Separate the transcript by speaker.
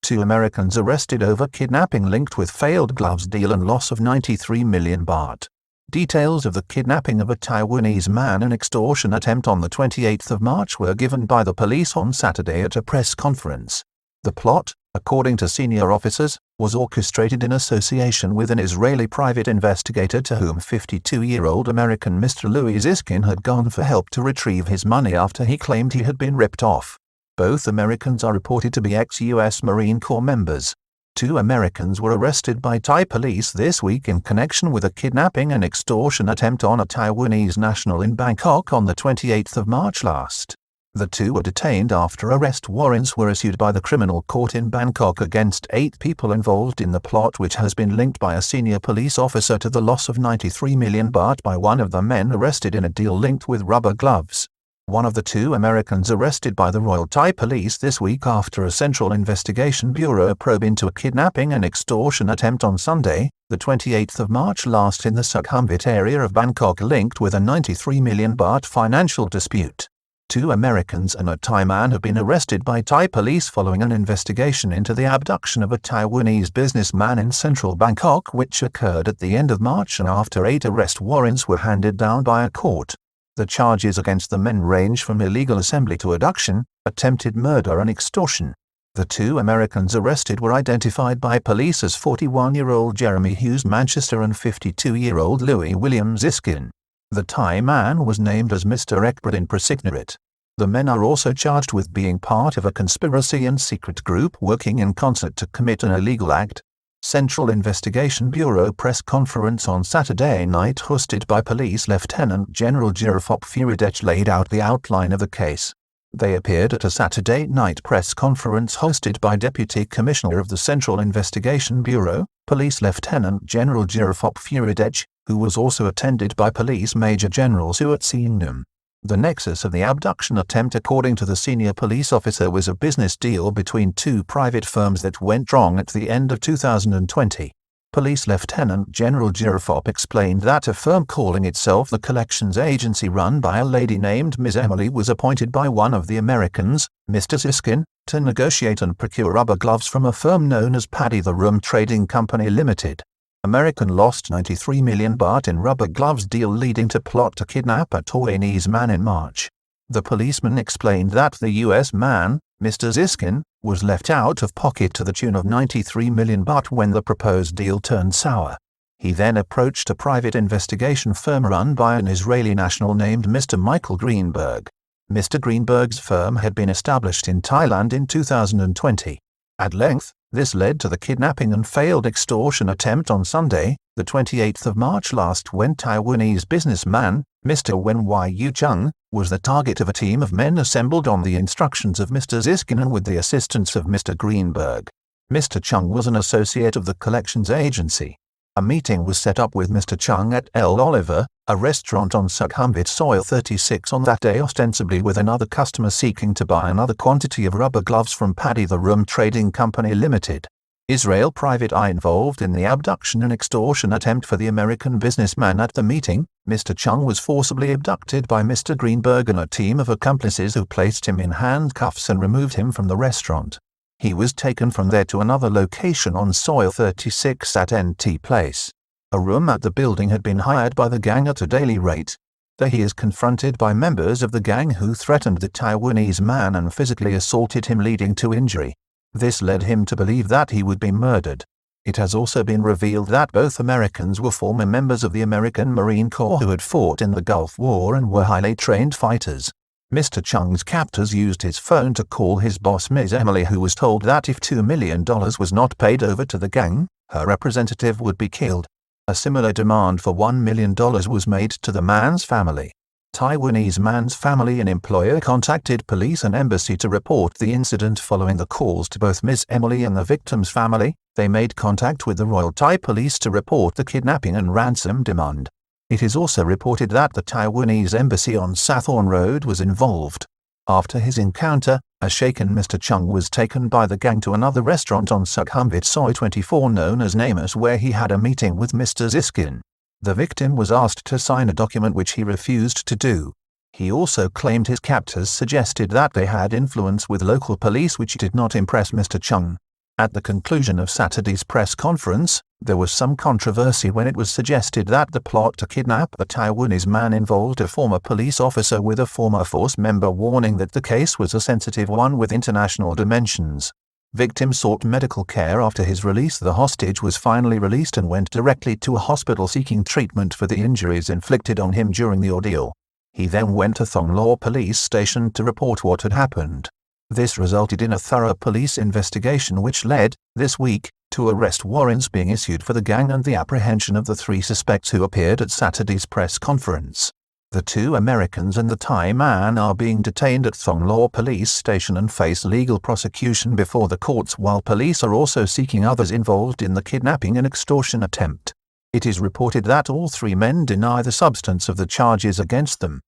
Speaker 1: 2 Americans arrested over kidnapping linked with failed gloves deal and loss of 93 million baht. Details of the kidnapping of a Taiwanese man and extortion attempt on the 28th of March were given by the police on Saturday at a press conference. The plot, according to senior officers, was orchestrated in association with an Israeli private investigator to whom 52-year-old American Mr Louis Ziskin had gone for help to retrieve his money after he claimed he had been ripped off. Both Americans are reported to be ex-U.S. Marine Corps members. 2 Americans were arrested by Thai police this week in connection with a kidnapping and extortion attempt on a Taiwanese national in Bangkok on the 28th of March last. The 2 were detained after arrest warrants were issued by the criminal court in Bangkok against 8 people involved in the plot, which has been linked by a senior police officer to the loss of 93 million baht by one of the men arrested in a deal linked with rubber gloves. One of the 2 Americans arrested by the Royal Thai Police this week after a Central Investigation Bureau probe into a kidnapping and extortion attempt on Sunday, the 28th of March last in the Sukhumvit area of Bangkok linked with a 93 million baht financial dispute. 2 Americans and a Thai man have been arrested by Thai police following an investigation into the abduction of a Taiwanese businessman in central Bangkok, which occurred at the end of March and after 8 arrest warrants were handed down by a court. The charges against the men range from illegal assembly to abduction, attempted murder and extortion. The 2 Americans arrested were identified by police as 41-year-old Jeremy Hughes Manchester and 52-year-old Louis William Ziskin. The Thai man was named as Mr Ekbradin Prasignarit. The men are also charged with being part of a conspiracy and secret group working in concert to commit an illegal act. Central Investigation Bureau press conference on Saturday night hosted by Police Lieutenant General Jirafop Furidech laid out the outline of the case. They appeared at a Saturday night press conference hosted by Deputy Commissioner of the Central Investigation Bureau, Police Lieutenant General Jirafop Furidech, who was also attended by Police Major General Suat Singnam. The nexus of the abduction attempt, according to the senior police officer, was a business deal between 2 private firms that went wrong at the end of 2020. Police Lieutenant General Jirafop explained that a firm calling itself the collections agency run by a lady named Ms. Emily was appointed by one of the Americans, Mr. Ziskin, to negotiate and procure rubber gloves from a firm known as Paddy the Rum Trading Company Limited. American lost 93 million baht in rubber gloves deal leading to plot to kidnap a Taiwanese man in March. The policeman explained that the U.S. man, Mr. Ziskin, was left out of pocket to the tune of 93 million baht when the proposed deal turned sour. He then approached a private investigation firm run by an Israeli national named Mr. Michael Greenberg. Mr. Greenberg's firm had been established in Thailand in 2020. At length, this led to the kidnapping and failed extortion attempt on Sunday, the 28th of March last, when Taiwanese businessman, Mr. Wen Yu Chung, was the target of a team of men assembled on the instructions of Mr. Ziskin and with the assistance of Mr. Greenberg. Mr. Chung was an associate of the collections agency. A meeting was set up with Mr. Chung at El Oliver, a restaurant on Sukhumvit Soil 36 on that day, ostensibly with another customer seeking to buy another quantity of rubber gloves from Paddy the Rum Trading Company Limited. Israel private eye involved in the abduction and extortion attempt for the American businessman. At the meeting, Mr. Chung was forcibly abducted by Mr. Greenberg and a team of accomplices who placed him in handcuffs and removed him from the restaurant. He was taken from there to another location on Soil 36 at NT Place. A room at the building had been hired by the gang at a daily rate. There he is confronted by members of the gang who threatened the Taiwanese man and physically assaulted him, leading to injury. This led him to believe that he would be murdered. It has also been revealed that both Americans were former members of the American Marine Corps who had fought in the Gulf War and were highly trained fighters. Mr. Chung's captors used his phone to call his boss, Ms. Emily, who was told that if $2 million was not paid over to the gang, her representative would be killed. A similar demand for $1 million was made to the man's family. Taiwanese man's family and employer contacted police and embassy to report the incident. Following the calls to both Ms. Emily and the victim's family, they made contact with the Royal Thai Police to report the kidnapping and ransom demand. It is also reported that the Taiwanese embassy on Sathorn Road was involved. After his encounter, a shaken Mr. Chung was taken by the gang to another restaurant on Sukhumvit Soi 24 known as Namus, where he had a meeting with Mr. Ziskin. The victim was asked to sign a document which he refused to do. He also claimed his captors suggested that they had influence with local police, which did not impress Mr. Chung. At the conclusion of Saturday's press conference, there was some controversy when it was suggested that the plot to kidnap the Taiwanese man involved a former police officer with a former force member, warning that the case was a sensitive one with international dimensions. Victim sought medical care after his release. The hostage was finally released and went directly to a hospital seeking treatment for the injuries inflicted on him during the ordeal. He then went to Thong Lo police station to report what had happened. This resulted in a thorough police investigation which led, this week, to arrest warrants being issued for the gang and the apprehension of the 3 suspects who appeared at Saturday's press conference. The 2 Americans and the Thai man are being detained at Thong Lo police station and face legal prosecution before the courts, while police are also seeking others involved in the kidnapping and extortion attempt. It is reported that all 3 men deny the substance of the charges against them.